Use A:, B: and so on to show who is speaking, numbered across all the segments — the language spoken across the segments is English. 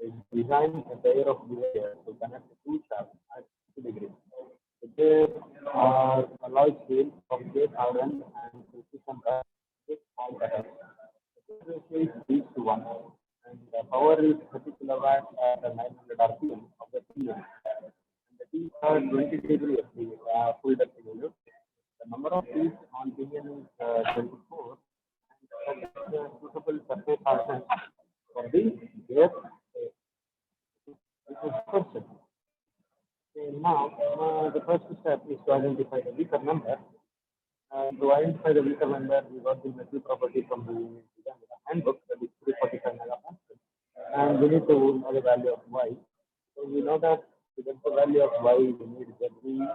A: is design a pair of wires to connect two shafts at 60 degrees. The pair are alloy steel of great hardened and precision rust with small cutters. The pair ratio is 3:1, and the power is 30 kilowatts at 900 RPM of the pinion. And the teeth are 20 degree of the full depth unit. The number of teeth on pinion is 24, and that is suitable surface hardness for the gear. This is question. Okay, now, the first step is to identify the weaker number. To identify the weaker number, we got the metal property from the handbook, that is 345 megapascal. And we need to know the value of y. So we know that to get the value of y, we need ZB,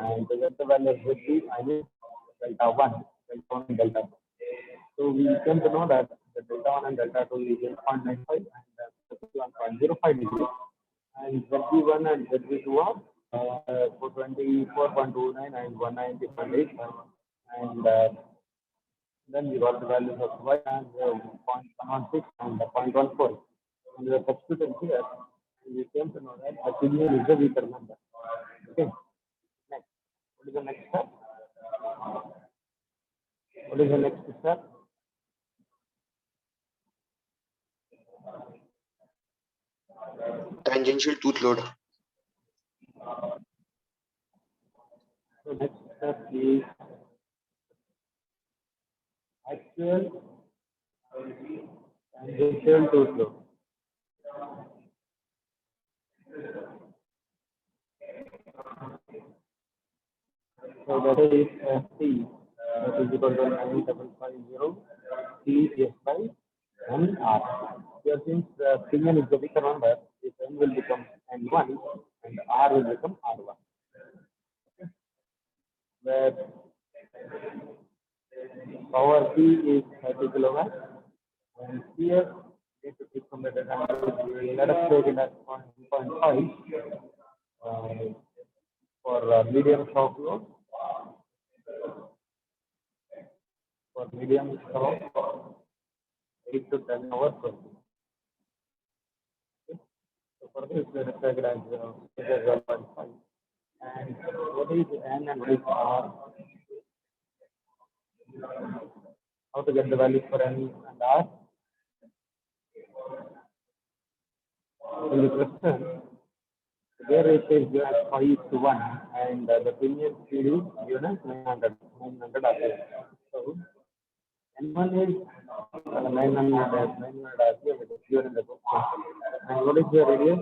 A: and to get the value of ZB, I need delta 1, delta 1 and delta 2. So we came to know that the delta 1 and delta 2 is 0.95 and 1.05 degrees. And ZB1 and ZB2 are 424.29 and 190.85. And then we got the values of y and 0.116 and 0.14. And we substituted here, and we came to know that the pinion is the weaker number. Okay. Next, what is the next step? What is the next step?
B: Tangential tooth load.
A: The next step is actual tangential tooth load. So that is T, that is equal to 9550 T S by NR. Here, since the pinion is the weaker number, this N will become N1 and R will become R1. Okay. Where power P is 30 kilowatts, and here we need to pick from the data. Let us take it as 0.5 for medium shock load. For medium shock, 8 to 10 hours per day. Okay. So for this, let us take it as 1.5. And what is N and what is R? How to get the values for N and R? In the question, the gear ratio is given as 5:1, and the pinion speed is given as 900 RPM. So N1 is 900 RPM, it is given in the question. And what is the radius?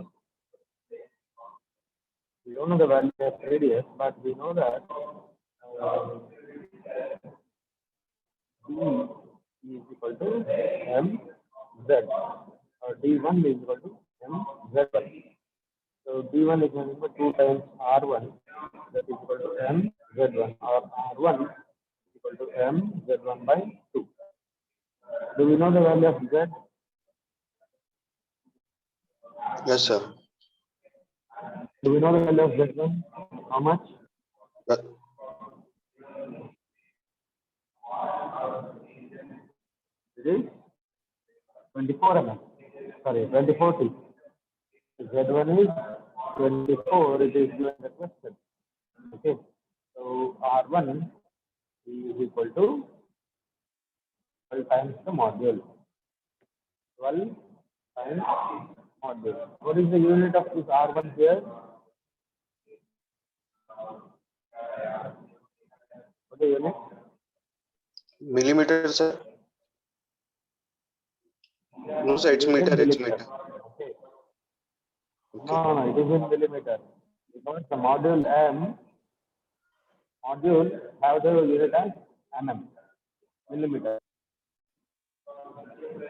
A: We don't know the value of radius, but we know that D is equal to mz, or D1 is equal to mz1. So D1 is nothing but 2 times R1, that is equal to mz1, or R1 is equal to mz1 by 2. Do we know the value of z?
B: Yes, sir.
A: Do we know the value of z1? How much? It is 24 mm. Sorry, 24 T. Z1 is 24, it is given the question. Okay. So R1 is equal to 12 times the module. 12 times module. What is the unit of this R1 here? What is the unit?
B: Millimeter, sir. No, sir, it's meter, it's meter.
A: Okay. No, it is in millimeter. Because the module M, module have the unit as mm, millimeter.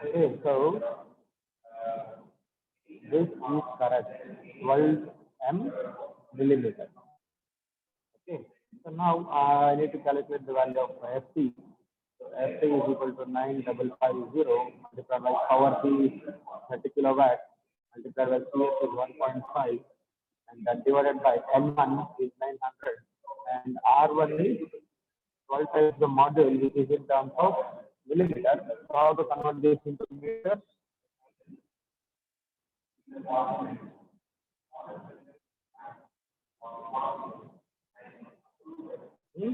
A: Okay, so this is correct. 12 m millimeter. Okay, so now I need to calculate the value of Ft. So Ft is equal to 9550 multiplied by power P is 30 kilowatts multiplied by CS is 1.5, and that divided by N1 is 900, and R1 is 12 times the module, which is in terms of millimeter. So how to convert this into meters? Hmm?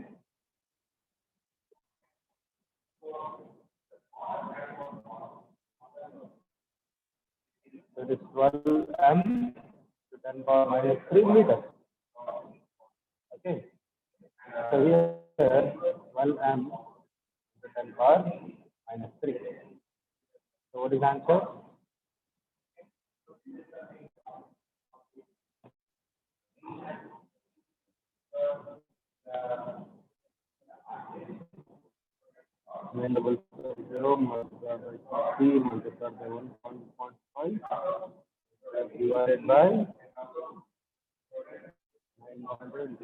A: That is 12 m to 10 power minus 3 meters. Okay. So here 12 m to 10 power minus 3. So what is the answer? Available 0 multiplied by 3 multiplied by 1.5 divided by 900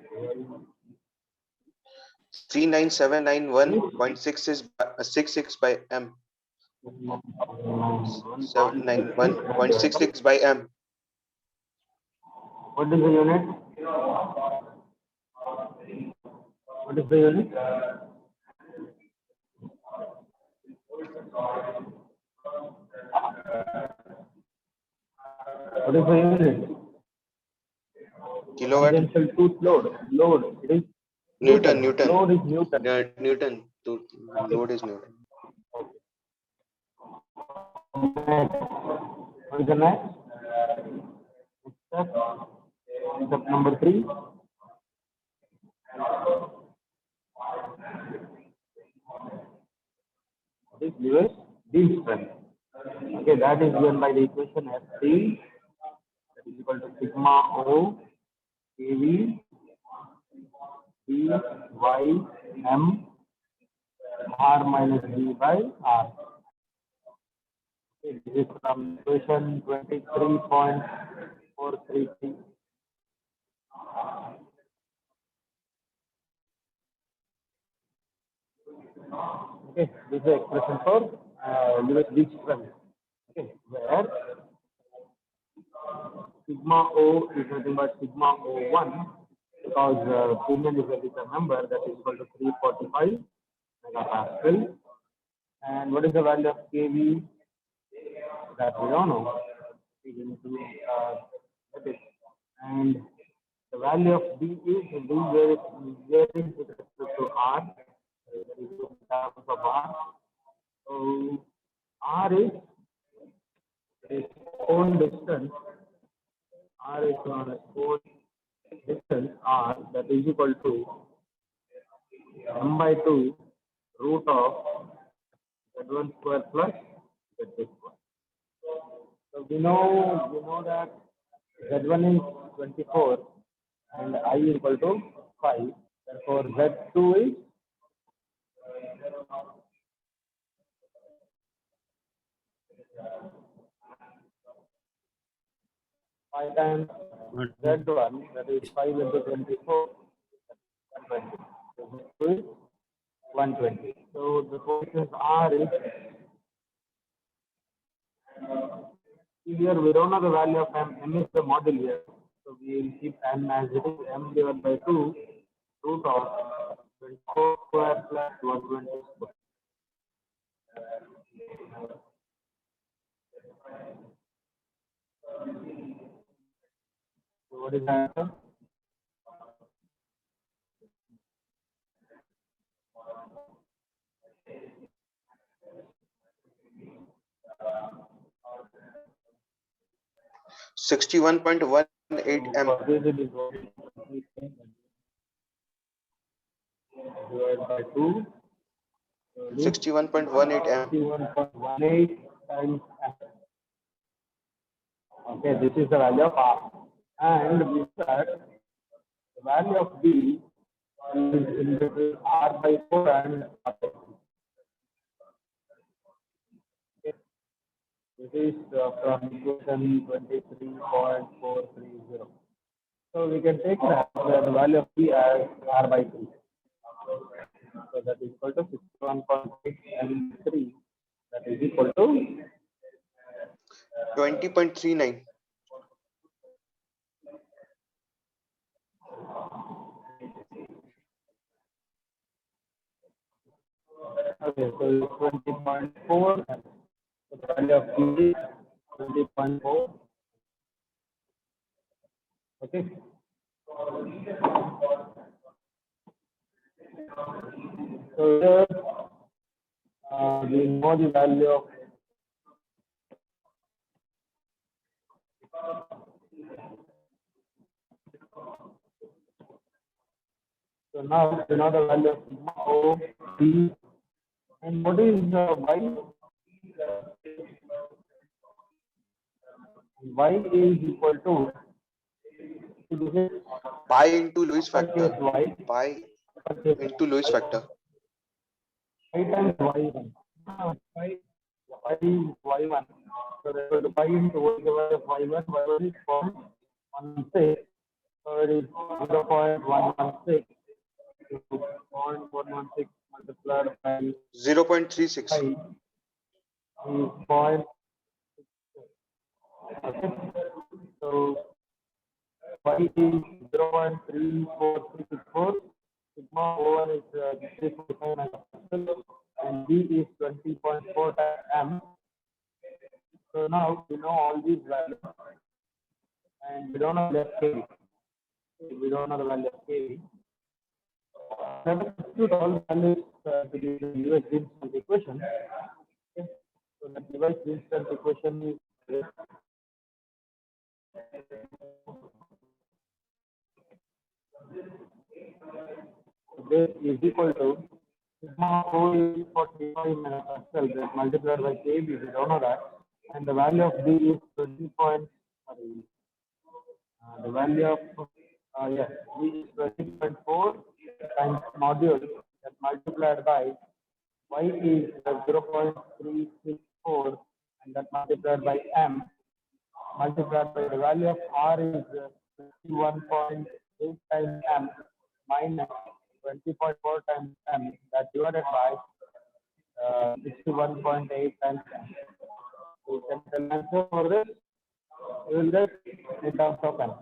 B: 39791.6 is 66 by m. 791.66 by m.
A: What is the unit? What is the unit? What is the unit?
B: Kilowatt.
A: Tangential tooth load. Load. It is
B: Newton.
A: Load is Newton.
B: Newton. Load is Newton.
A: What is the next? Step. Step number 3. What is Lewis beam strength? Okay, that is given by the equation Fd that is equal to sigma O kV d y m r minus d by r. Okay, this is from equation 23.433. Okay, this is the expression for Lewis beam strength. Okay, where sigma O is nothing but sigma O1 because Siemens is a Richter number that is equal to 345 megapascal. And what is the value of kV? That we don't know. We need to get it. And the value of D is where is with respect to R. That is in terms of R. So R is its own distance. R is on its own distance R that is equal to m by 2 root of z1 square plus z2 square. So we know that z1 is 24 and I is equal to 5. Therefore z2 is 5 times z1, that is 5 into 24, that is 120. So z2 is 120. So the coefficient R is, here we don't know the value of m. M is the model here. So we will keep m as it is, m divided by 2 root of 24 square plus 120 square. So what is the answer?
B: $61.18 m.
A: Divided by 2.
B: 61.18 m.
A: 61.18 times m. Okay, this is the value of R. And we said the value of B is in between R by 4 and R by 3. Okay. This is from equation 23.430. So we can take that the value of B as R by 3. So that is equal to 61.8 and 3. That is equal to
B: 20.39.
A: okay, so 20.4. So the value of B is 20.4. Okay. So here we know the value of so now we know the value of sigma O B, and what is y? Y is equal to this is
B: Pi into Lewis
A: uppercase
B: factor.
A: y
B: Pi
A: uppercase
B: into Lewis factor.
A: y times y1. Y is y1. So therefore the pi into y divided by y1 is 0.16. So it is 0.116. 0.116 multiplied by
B: 0.36.
A: 5 is point. Okay. So y is 0.34364. Sigma O1 is 345 megapascal and B is 20.4 m. So now we know all these values and we don't know the KV. We don't know the value of KV. Let us substitute all the values to the Lewis-Dirichlet equation. Okay. So the Lewis-Dirichlet equation is this is equal to sigma O is 45 megapascal that multiplied by kb, we don't know that, and the value of B is 20 point, sorry, the value of yes, B is 20.4 times module that multiplied by Y is 0.364 and that multiplied by M multiplied by the value of R is 51.8 times M minus 20.4 times M that divided by 61.8 times M. So you can tell answer for this. You will get in terms of M.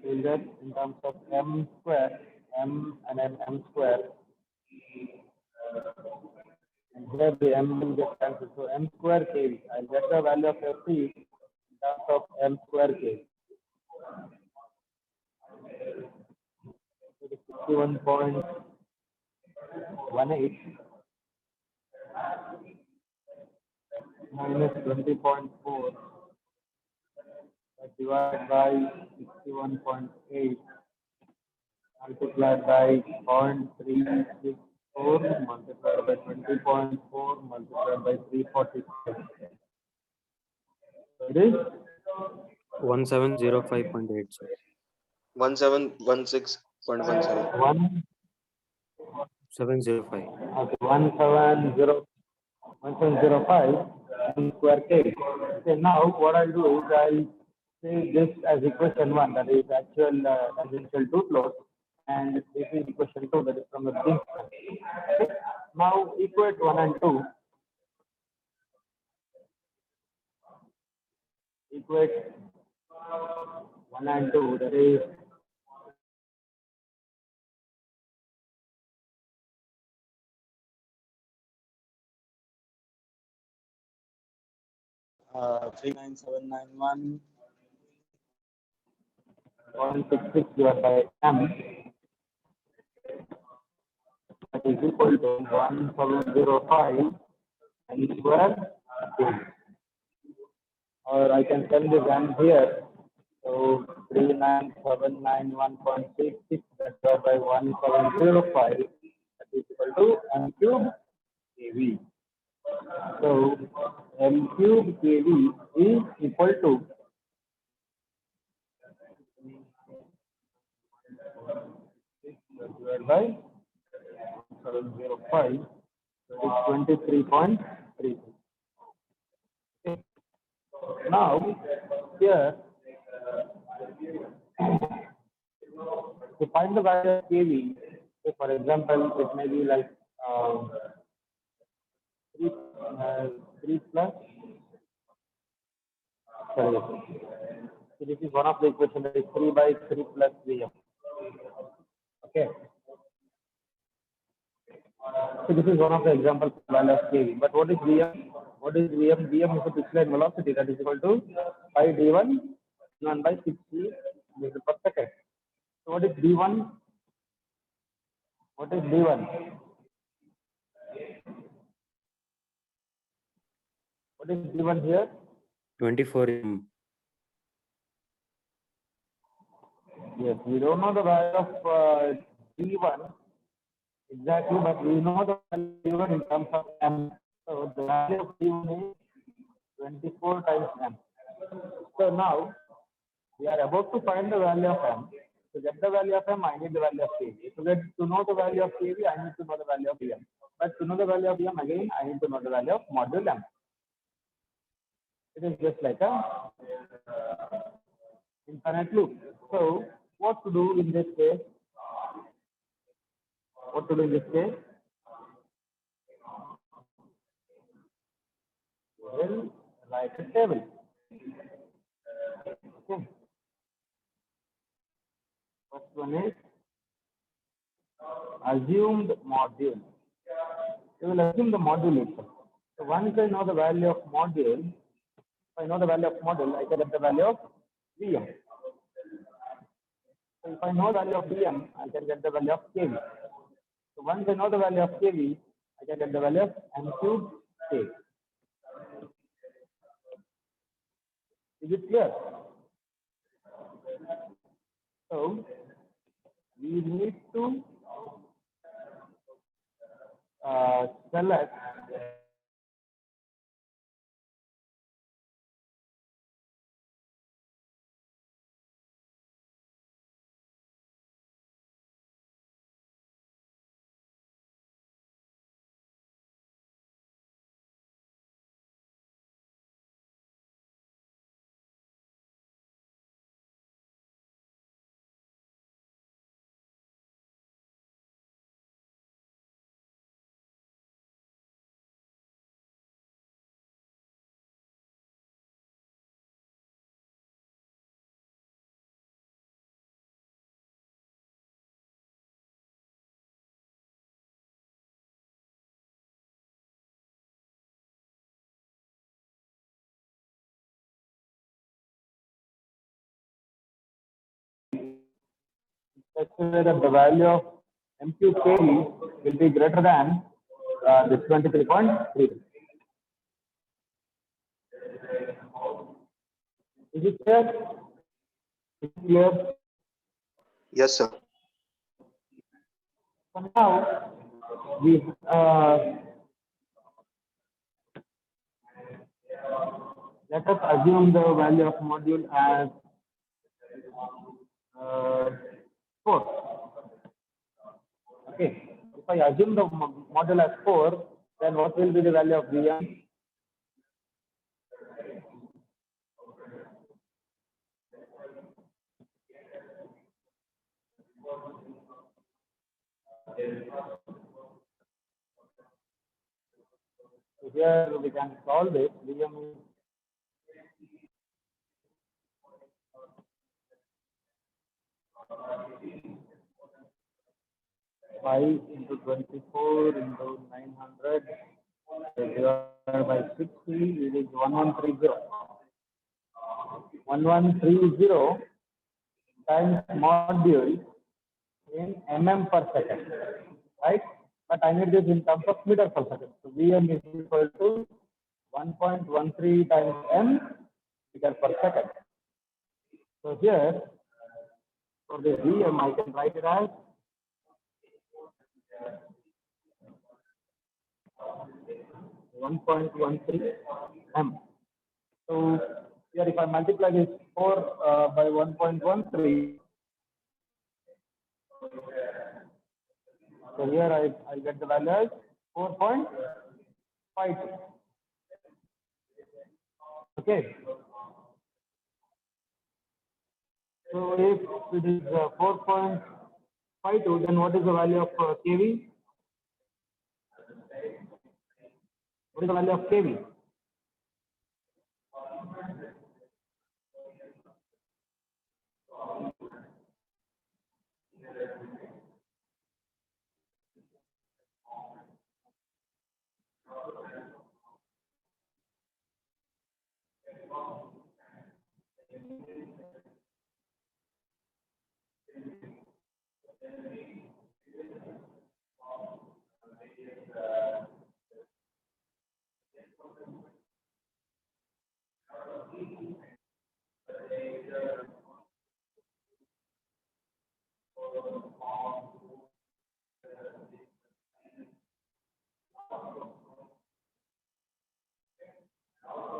A: You will get in terms of M square, M and then M square. And here the M will get cancelled. So M square kV. I'll get the value of Fc in terms of M square kV. It is 61.18 minus 20.4 divided by 61.8 multiplied by 0.364 multiplied by 20.4 multiplied by 345. So it is
C: 1705.8, sir.
B: 1716.17.
C: 705.
A: Okay, 1705 M square K. Okay, now what I'll do is I'll say this as equation 1, that is actual tangential two flows, and this is equation 2, that is from the beginning. Okay. Now equate 1 and 2. Equate 1 and 2, that is 39791.66 divided by M, that is equal to 1705 M square K. Or I can send this M here. So 39791.66 divided by 1705, that is equal to M cube KV. So M cube KV is equal to divided by 705, that is 23.33. Okay. Now here to find the value of KV, so for example, it may be like 3 plus. Sorry. So this is one of the equation, that is 3 by 3 plus Vm. Okay. So this is one of the examples of value of KV. But what is Vm? What is Vm? Vm is the pitch line velocity, that is equal to pi d1 by 60 meters per second. So what is d1? What is d1? What is d1 here?
C: 24 m.
A: Yes, we don't know the value of d1 exactly, but we know the value of d1 in terms of m. So the value of d1 is 24 times m. So now we are about to find the value of m. To get the value of m, I need the value of kV. To know the value of kV, I need to know the value of Vm. But to know the value of Vm, again, I need to know the value of module m. It is just like a infinite loop. So what to do in this case? What to do in this case? We'll write a table. Okay. First one is assumed module. We will assume the module itself. So once I know the value of module, if I know the value of module, I can get the value of Vm. So if I know the value of Vm, I can get the value of kV. So once I know the value of kV, I can get the value of m cube k. Is it clear? So we need to select that the value of m cube kV will be greater than this 23.3. Is it clear? Is it clear?
B: Yes, sir.
A: So now we let us assume the value of module as 4. Okay. If I assume the module as 4, then what will be the value of Vm? So here we can solve it. Vm is 5 into 24 into 900 divided by 60, it is 1130. 1130 times module in mm per second, right? But I need this in terms of meter per second. So Vm is equal to 1.13 times m meter per second. So here, for the Vm, I can write it as 1.13 m. So here, if I multiply this 4 by 1.13, so here I get the value as 4.52. Okay. So if it is 4.52, then what is the value of kV? What is the value of kV?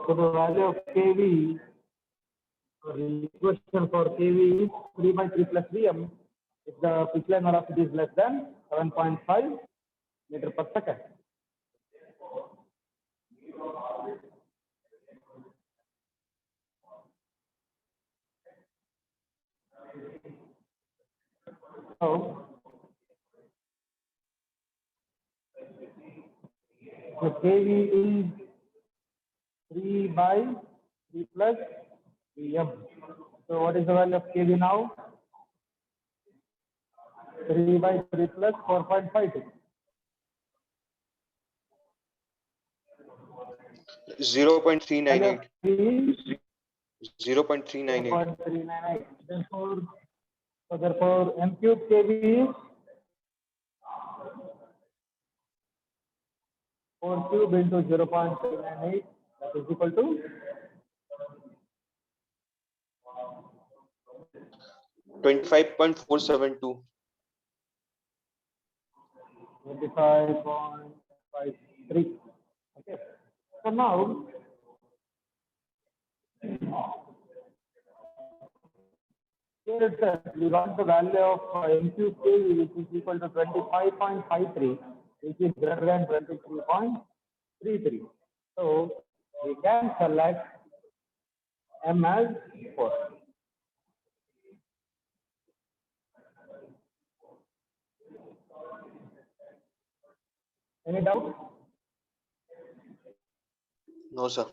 A: So the value of kV, or the equation for kV is 3 by 3 plus Vm if the pitch line velocity is less than 7.5 meter per second. So the kV is 3 by 3 plus Vm. So what is the value of kV now? 3 by 3 plus 4.52.
B: 0.398.
A: Value
B: 0.398.
A: 0.398. Therefore, m cube kV is 4 cube into 0.398, that is equal to
B: 25.472.
A: 25.53. Okay. So now, here itself, we got the value of m cube kV, which is equal to 25.53, which is greater than 23.33. So we can select m as 4. Any doubt?
B: No, sir.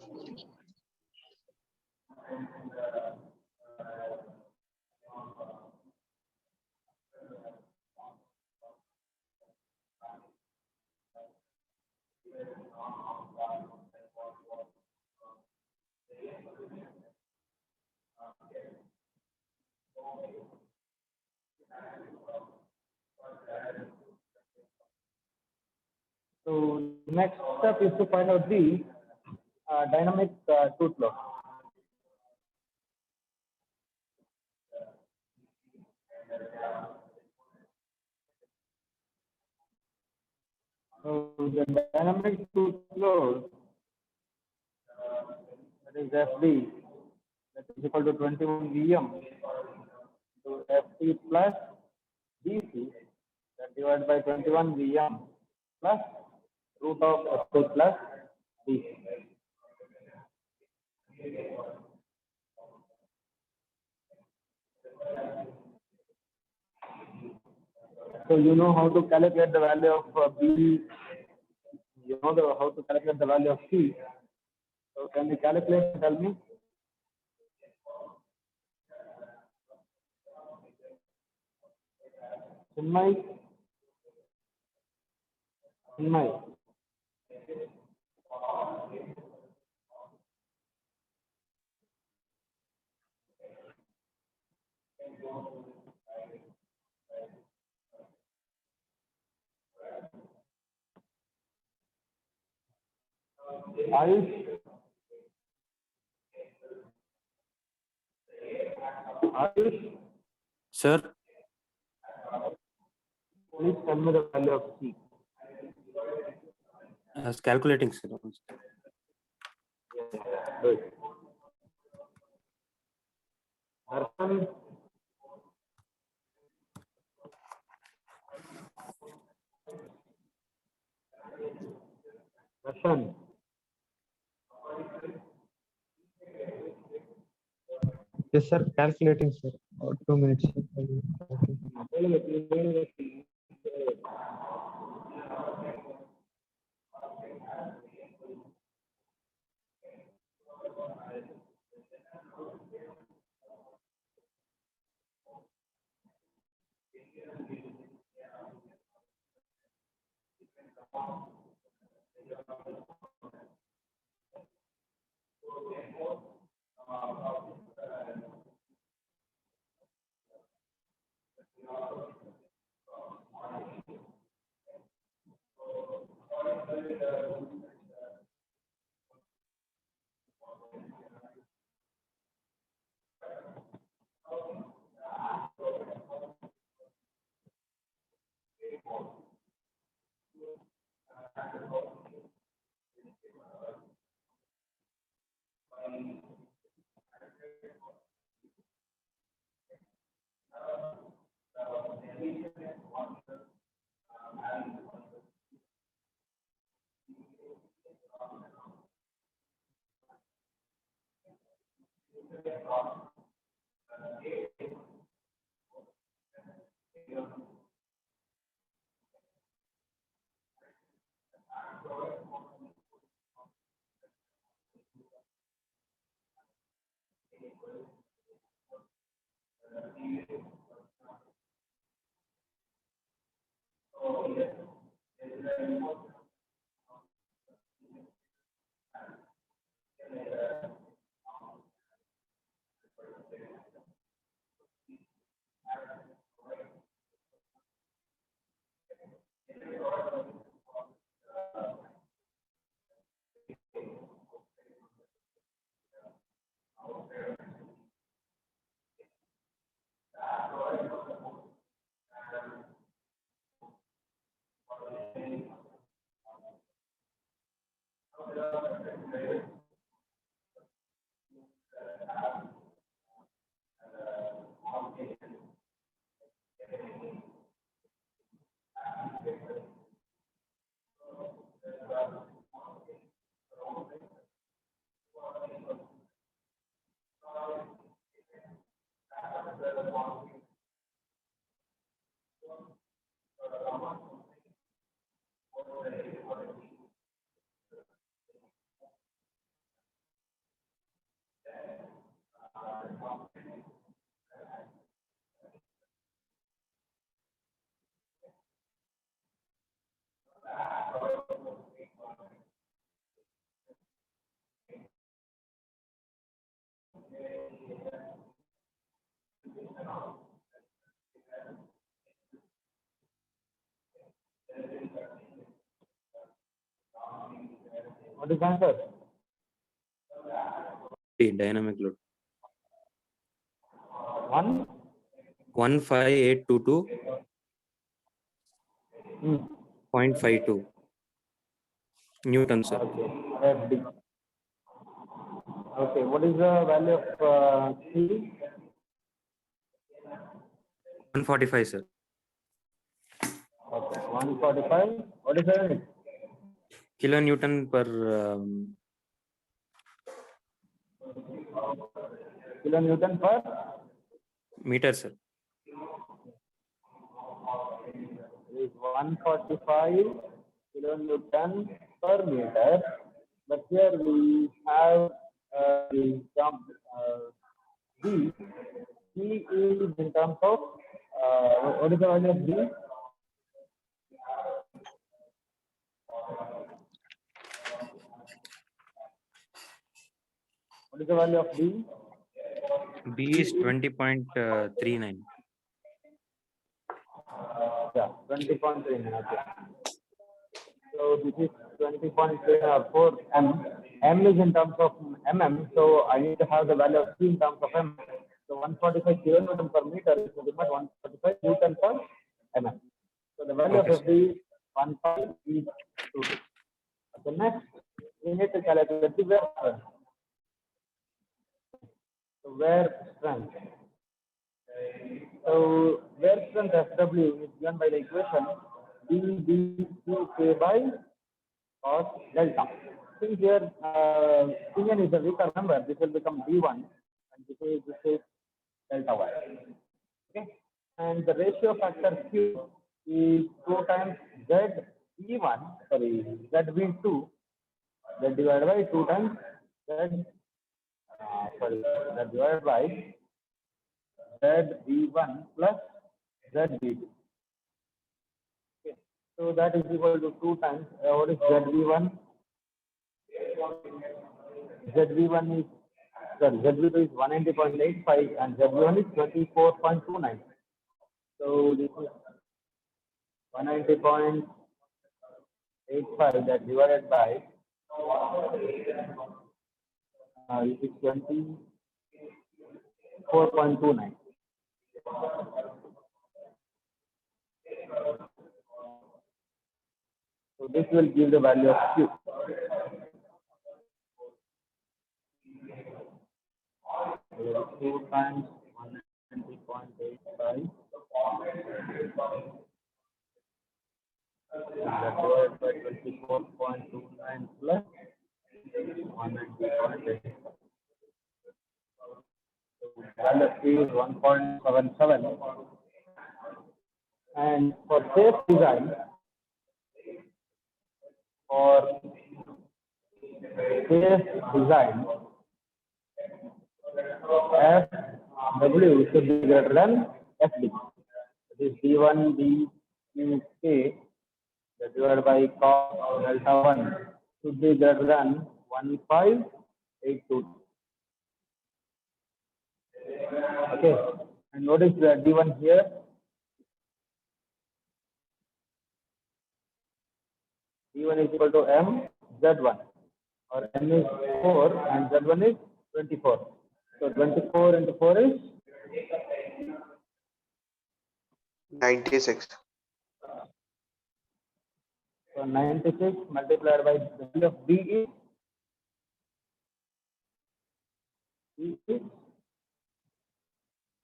A: So next step is to find out the dynamic tooth loss. So the dynamic tooth load, that is FD, that is equal to 21 Vm to FT plus DC, that divided by 21 Vm plus root of FT plus DC. So you know how to calculate the value of B, you know how to calculate the value of C. So can you calculate, tell me? Chinmay? Chinmay? Ayush? Ayush?
C: Sir,
A: Please tell me the value of C.
C: I was calculating, sir.
A: Good. Darshan? Darshan?
D: Yes, sir. Calculating, sir. 2 minutes.
A: What is the answer?
C: Dynamic load
A: One.
C: 15822.52 Newton, sir.
A: Okay. FD. Okay. What is the value of C?
C: 145, sir.
A: Okay. 145. What is the unit?
C: Kilonewton per
A: Kilonewton per
C: meter, sir.
A: is 145 kilonewton per meter. But here we have the term B. C is in terms of what is the value of B? What is the value of B?
C: B is 20.39.
A: Yeah, 20.39. Okay. So this is 20.4 M. M is in terms of mm. So I need to have the value of C in terms of M. So 145 kilonewton per meter is nothing but 145 Newton per mm. So the value
C: Okay,
A: of FD is 1.322. Okay, next we need to calculate the wear strength. So wear strength. So wear strength FW is given by the equation dBqK by cos delta. Since here Cn is a weaker number, this will become D1 and this is delta Y. Okay, and the ratio factor Q is 2 times ZV1, sorry, ZV2, that divided by 2 times that divided by ZV1 plus ZV2. Okay, so that is equal to 2 times, what is ZV1? ZV1 is, sorry, ZV2 is 190.85 and ZV1 is 24.29. So this is 190.85 that divided by this is 24.29. So this will give the value of Q. So 2 times 190.85 that divided by 24.29 plus 190.85. value of K is 1.77. And for safe design, FW should be greater than FD. That is D1 DQK divided by cos delta 1 should be greater than 1582. Okay, and notice the D1 here. D1 is equal to M Z1, or M is 4 and Z1 is 24. So 24 into 4 is
B: 96.
A: so 96 multiplied by the value of D is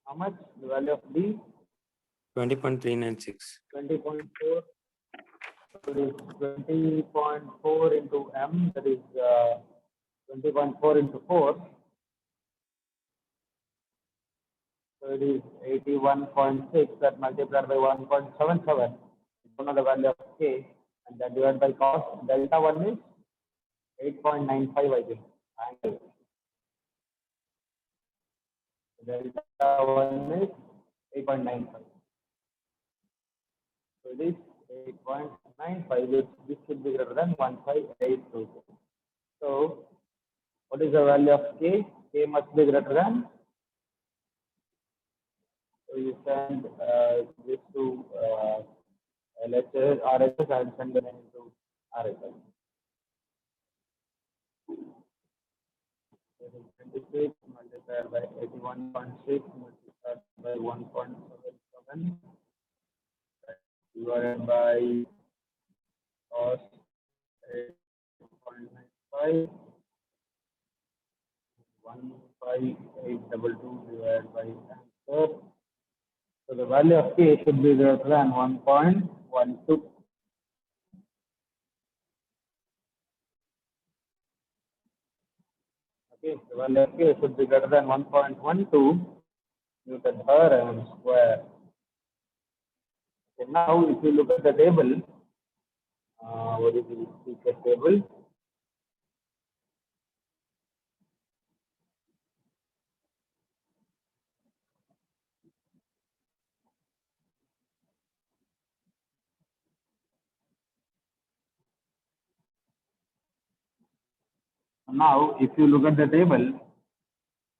A: how much? The value of D
C: 20.396.
A: 20.4. So it is 20.4 into M, that is 20.4 into 4. So it is 81.6 that multiplied by 1.77. One of the value of K, and that divided by cos delta 1 is 8.95, I think. Angle. Delta 1 is 8.95. So it is 8.95, this should be greater than 1582. So what is the value of K? K must be greater than. So you send this to LHS, RHS, and send the name to RHS. So 26 multiplied by 81.6 multiplied by 1.77 divided by cos 8.95 15822 divided by answer. So the value of K should be greater than 1.12. Okay, the value of K should be greater than 1.12 Newton per mm square. Okay, now if you look at the table, what is the feature table? Now, if you look at the table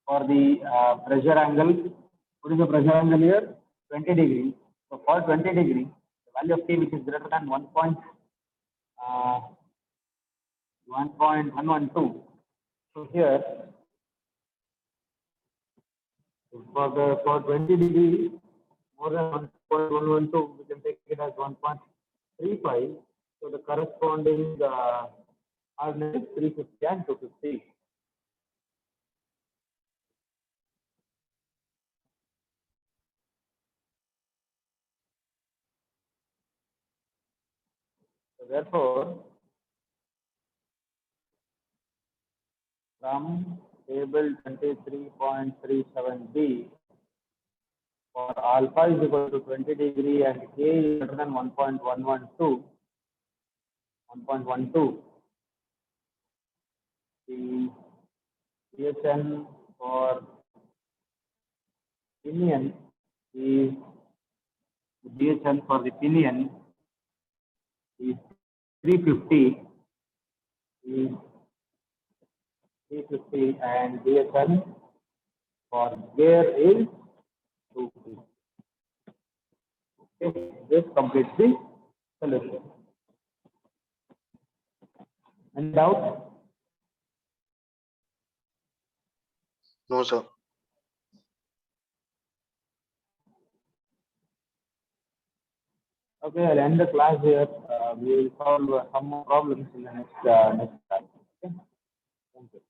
A: for the pressure angle, what is the pressure angle here? 20 degrees. So for 20 degrees, the value of K which is greater than 1.112. So here, for 20 degrees, more than 1.112, we can take it as 1.35. So the corresponding hardness is 350 and 250. So therefore, from table 23.37b, for alpha is equal to 20 degree and K is greater than 1.112, the DSN for pinion is DSN for the pinion is 350 and DSN for gear is 250. Okay, this completes the solution. Any doubt?
B: No, sir.
A: Okay, I'll end the class here. We will solve some more problems in the next class. Okay, thank you.